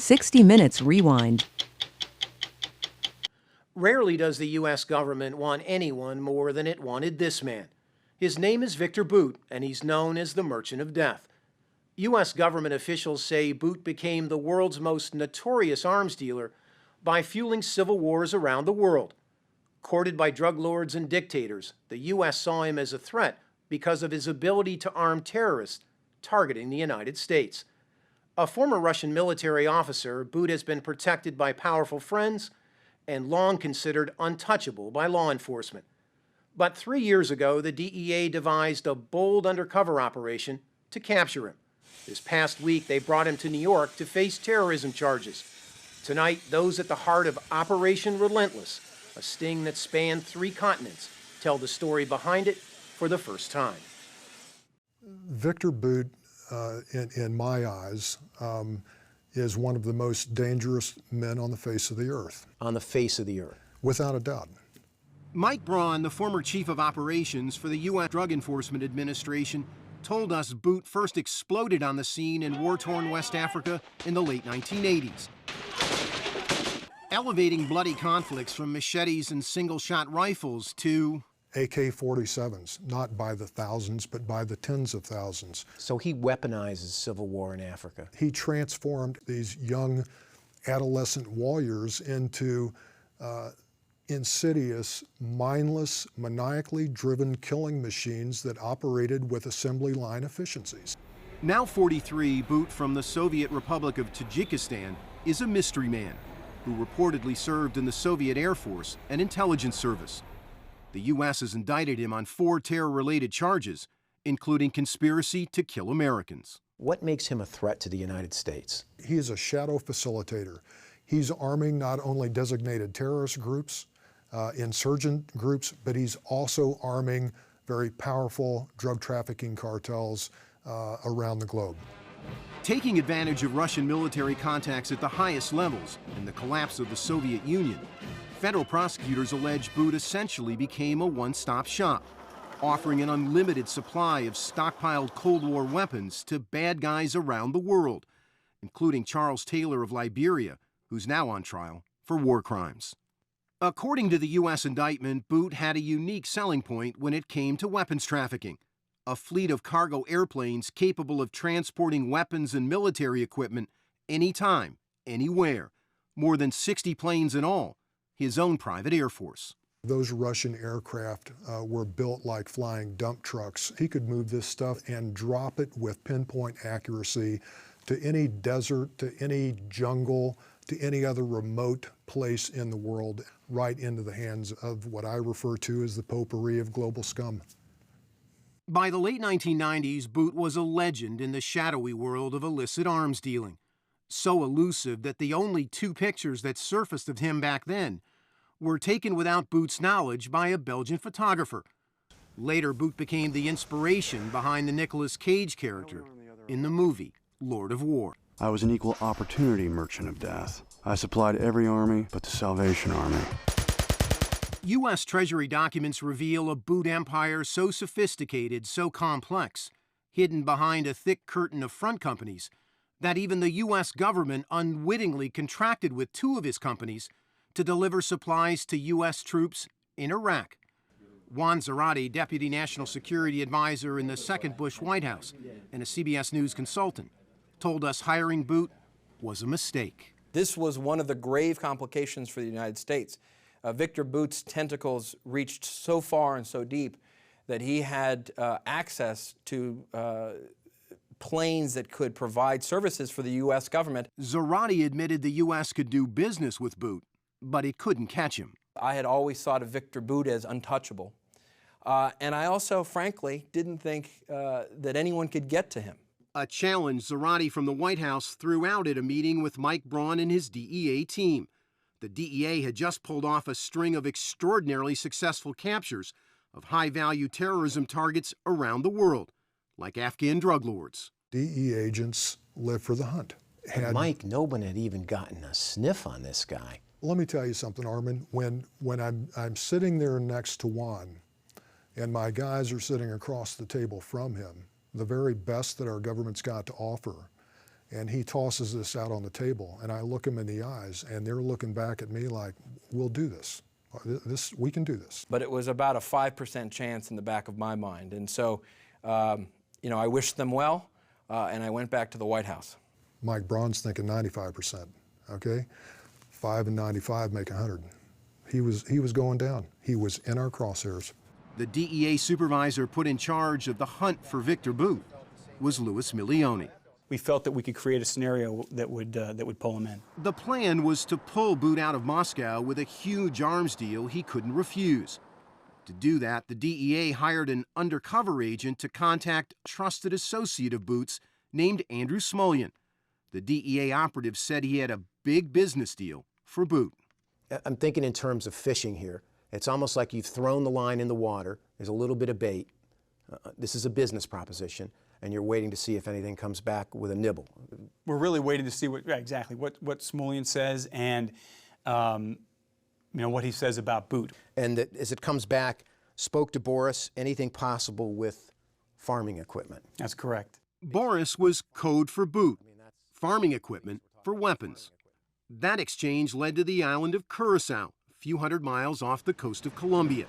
60 Minutes Rewind. Rarely does the U.S. government want anyone more than it wanted this man. His name is Viktor Bout, and he's known as the Merchant of Death. U.S. government officials say Bout became the world's most notorious arms dealer by fueling civil wars around the world. Courted by drug lords and dictators, the U.S. saw him as a threat because of his ability to arm terrorists targeting the United States. A former Russian military officer, Bout has been protected by powerful friends and long considered untouchable by law enforcement. But 3 years ago, the DEA devised a bold undercover operation to capture him. This past week, they brought him to New York to face terrorism charges. Tonight, those at the heart of Operation Relentless, a sting that spanned 3 continents, tell the story behind it for the first time. Viktor Bout, in my eyes, is one of the most dangerous men on the face of the earth. On the face of the earth. Without a doubt. Mike Braun, the former chief of operations for the U.S. Drug Enforcement Administration, told us Bout first exploded on the scene in war-torn West Africa in the late 1980s. Elevating bloody conflicts from machetes and single-shot rifles to AK-47s, not by the thousands, but by the tens of thousands. So he weaponizes civil war in Africa. He transformed these young adolescent warriors into insidious, mindless, maniacally driven killing machines that operated with assembly line efficiencies. Now 43, Bout from the Soviet Republic of Tajikistan is a mystery man who reportedly served in the Soviet Air Force and intelligence service. The U.S. has indicted him on 4 terror-related charges, including conspiracy to kill Americans. What makes him a threat to the United States? He is a shadow facilitator. He's arming not only designated terrorist groups, insurgent groups, but he's also arming very powerful drug trafficking cartels around the globe. Taking advantage of Russian military contacts at the highest levels and the collapse of the Soviet Union, federal prosecutors allege Bout essentially became a one-stop shop, offering an unlimited supply of stockpiled Cold War weapons to bad guys around the world, including Charles Taylor of Liberia, who's now on trial for war crimes. According to the U.S. indictment, Bout had a unique selling point when it came to weapons trafficking: a fleet of cargo airplanes capable of transporting weapons and military equipment anytime, anywhere. More than 60 planes in all, his own private air force. Those Russian aircraft were built like flying dump trucks. He could move this stuff and drop it with pinpoint accuracy to any desert, to any jungle, to any other remote place in the world, right into the hands of what I refer to as the potpourri of global scum. By the late 1990s, Bout was a legend in the shadowy world of illicit arms dealing. So elusive that the only 2 pictures that surfaced of him back then were taken without Bout's knowledge by a Belgian photographer. Later, Bout became the inspiration behind the Nicolas Cage character in the movie Lord of War. I was an equal opportunity merchant of death. I supplied every army but the Salvation Army. U.S. Treasury documents reveal a Bout empire so sophisticated, so complex, hidden behind a thick curtain of front companies, that even the U.S. government unwittingly contracted with 2 of his companies to deliver supplies to U.S. troops in Iraq. Juan Zarate, Deputy National Security Advisor in the second Bush White House and a CBS News consultant, told us hiring Bout was a mistake. This was one of the grave complications for the United States. Viktor Bout's tentacles reached so far and so deep that he had access to planes that could provide services for the U.S. government. Zarate admitted the U.S. could do business with Bout, but it couldn't catch him. I had always thought of Viktor Bout as untouchable. And I also, frankly, didn't think that anyone could get to him. A challenge Zarate from the White House threw out at a meeting with Mike Braun and his DEA team. The DEA had just pulled off a string of extraordinarily successful captures of high-value terrorism targets around the world, like Afghan drug lords. DEA agents live for the hunt. Mike, no one had even gotten a sniff on this guy. Let me tell you something, Armin. When I'm sitting there next to Juan, and my guys are sitting across the table from him, the very best that our government's got to offer, And he tosses this out on the table, and I look him in the eyes, and they're looking back at me like, we'll do this. We can do this. But it was about a 5% chance in the back of my mind. And so, you know, I wished them well, and I went back to the White House. Mike Braun's thinking 95%, okay? 5 and 95 make 100. He was going down. He was in our crosshairs. The DEA supervisor put in charge of the hunt for Viktor Bout was Louis Milioni. We felt that we could create a scenario that would pull him in. The plan was to pull Bout out of Moscow with a huge arms deal he couldn't refuse. To do that, the DEA hired an undercover agent to contact a trusted associate of Bout's named Andrew Smulyan. The DEA operative said he had a big business deal for Bout. I'm thinking in terms of fishing here. It's almost like you've thrown the line in the water. There's a little bit of bait. This is a business proposition, and you're waiting to see if anything comes back with a nibble. We're really waiting to see what Smulyan says and you know, what he says about Bout. And that as it comes back, spoke to Boris, anything possible with farming equipment. That's correct. Boris was code for Bout, farming equipment for weapons. That exchange led to the island of Curacao, a few hundred miles off the coast of Colombia.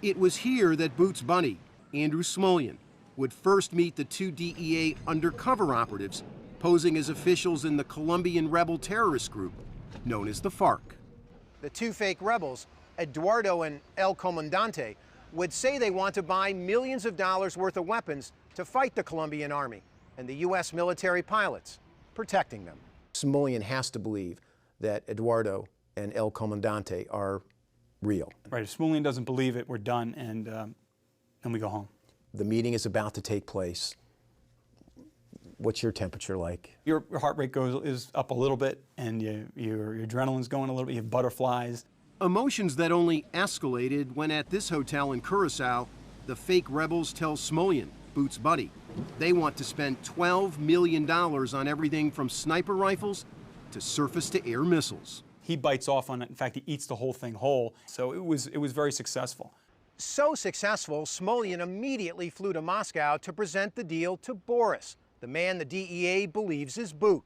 It was here that Bout's buddy, Andrew Smulyan, would first meet the two DEA undercover operatives posing as officials in the Colombian rebel terrorist group known as the FARC. The two fake rebels, Eduardo and El Comandante, would say they want to buy millions of dollars worth of weapons to fight the Colombian army and the U.S. military pilots protecting them. Smulyan has to believe that Eduardo and El Comandante are real. Right, if Smulyan doesn't believe it, we're done, and we go home. The meeting is about to take place. What's your temperature like? Your heart rate is up a little bit, and your adrenaline's going a little bit, you have butterflies. Emotions that only escalated when at this hotel in Curacao, the fake rebels tell Smulyan, Bout's buddy, they want to spend $12 million on everything from sniper rifles to surface-to-air missiles. He bites off on it. In fact, he eats the whole thing whole. So it was very successful. So successful, Smulyan immediately flew to Moscow to present the deal to Boris, the man the DEA believes is Bout.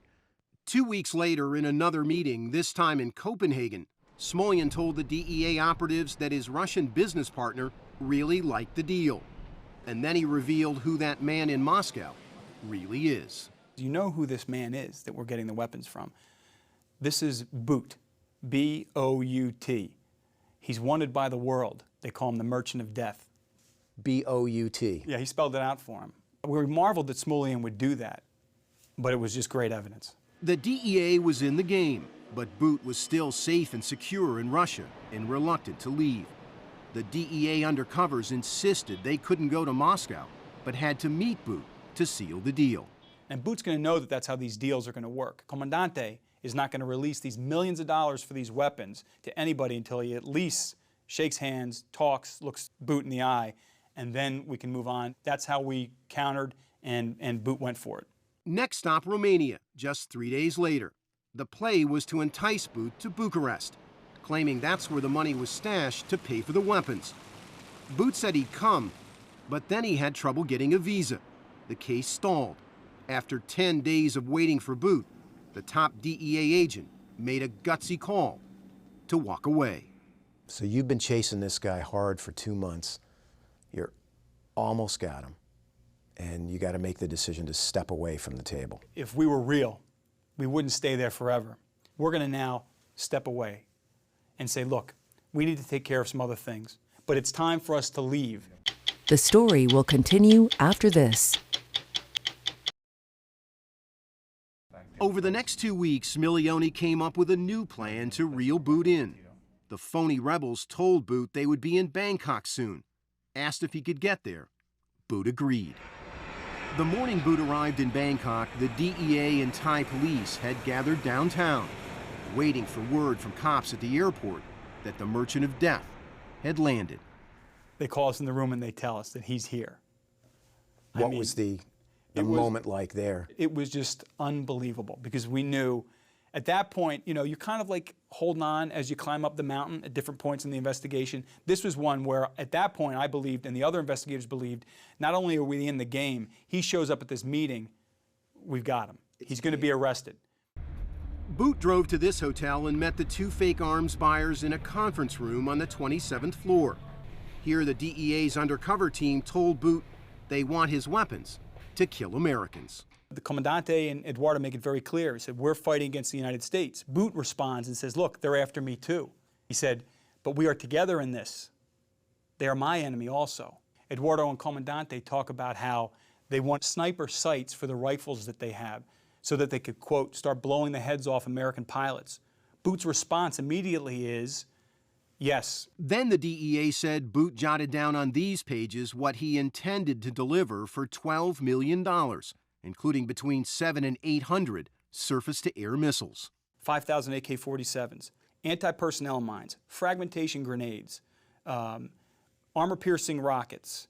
2 weeks later, in another meeting, this time in Copenhagen, Smulyan told the DEA operatives that his Russian business partner really liked the deal. And then he revealed who that man in Moscow really is. You know who this man is that we're getting the weapons from. This is Bout, B-O-U-T. He's wanted by the world. They call him the Merchant of Death. B-O-U-T. Yeah, he spelled it out for him. We marveled that Smulyan would do that, but it was just great evidence. The DEA was in the game, but Bout was still safe and secure in Russia and reluctant to leave. The DEA undercovers insisted they couldn't go to Moscow, but had to meet Bout to seal the deal. And Bout's going to know that that's how these deals are going to work. Comandante is not going to release these millions of dollars for these weapons to anybody until he at least shakes hands, talks, looks Bout in the eye, and then we can move on. That's how we countered, and Bout went for it. Next stop, Romania, just 3 days later. The play was to entice Bout to Bucharest, claiming that's where the money was stashed to pay for the weapons. Bout said he'd come, but then he had trouble getting a visa. The case stalled. After 10 days of waiting for Bout, the top DEA agent made a gutsy call to walk away. So you've been chasing this guy hard for 2 months. You're almost got him. And you got to make the decision to step away from the table. If we were real, we wouldn't stay there forever. We're going to now step away and say, look, we need to take care of some other things, but it's time for us to leave. The story will continue after this. Over the next 2 weeks, Milioni came up with a new plan to reel Bout in. The phony rebels told Bout they would be in Bangkok soon. Asked if he could get there. Bout agreed. The morning Bout arrived in Bangkok, the DEA and Thai police had gathered downtown, waiting for word from cops at the airport that the Merchant of Death had landed. They call us in the room and they tell us that he's here. What was the moment like there? It was just unbelievable because we knew at that point, you know, you're kind of like holding on as you climb up the mountain at different points in the investigation. This was one where at that point I believed, and the other investigators believed, not only are we in the game, he shows up at this meeting, we've got him. He's going to be arrested. Bout drove to this hotel and met the two fake arms buyers in a conference room on the 27th floor. Here, the DEA's undercover team told Bout they want his weapons to kill Americans. The Comandante and Eduardo make it very clear. He said, we're fighting against the United States. Bout responds and says, look, they're after me too. He said, but we are together in this. They are my enemy also. Eduardo and Comandante talk about how they want sniper sights for the rifles that they have so that they could, quote, start blowing the heads off American pilots. Bout's response immediately is, yes. Then the DEA said Bout jotted down on these pages what he intended to deliver for $12 million, including between 700 and 800 surface-to-air missiles. 5,000 AK-47s, anti-personnel mines, fragmentation grenades, armor-piercing rockets,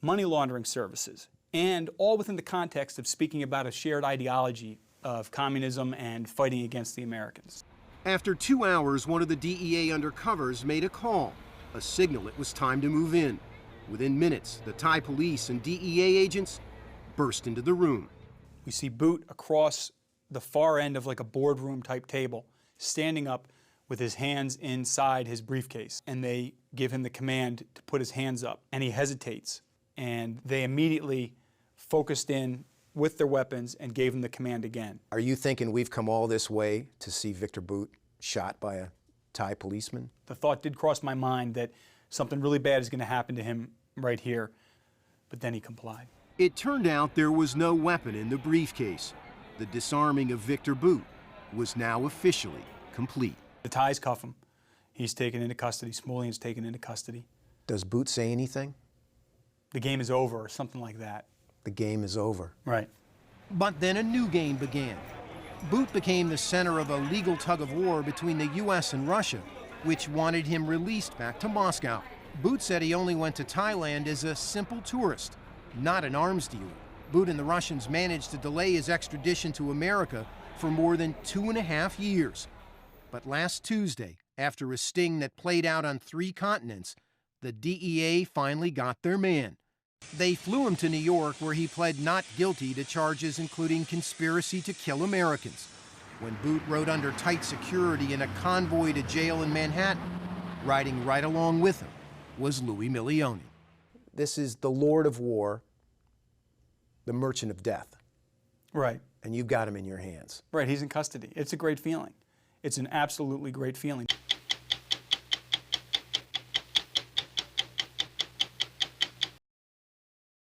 money laundering services, and all within the context of speaking about a shared ideology of communism and fighting against the Americans. After 2 hours, one of the DEA undercovers made a call, a signal it was time to move in. Within minutes, the Thai police and DEA agents burst into the room. We see Bout across the far end of like a boardroom type table, standing up with his hands inside his briefcase. And they give him the command to put his hands up. And he hesitates. And they immediately focused in with their weapons and gave him the command again. Are you thinking we've come all this way to see Viktor Bout shot by a Thai policeman? The thought did cross my mind that something really bad is going to happen to him right here. But then he complied. It turned out there was no weapon in the briefcase. The disarming of Viktor Bout was now officially complete. The Thais cuff him. He's taken into custody. Smolian's taken into custody. Does Bout say anything? The game is over, or something like that. The game is over. Right. But then a new game began. Bout became the center of a legal tug-of-war between the U.S. and Russia, which wanted him released back to Moscow. Bout said he only went to Thailand as a simple tourist, not an arms dealer. Bout and the Russians managed to delay his extradition to America for more than 2.5 years. But last Tuesday, after a sting that played out on 3 continents, the DEA finally got their man. They flew him to New York, where he pled not guilty to charges including conspiracy to kill Americans. When Bout rode under tight security in a convoy to jail in Manhattan, riding right along with him was Louis Milioni. This is the Lord of War, the Merchant of Death. Right. And you've got him in your hands. Right, he's in custody. It's a great feeling. It's an absolutely great feeling.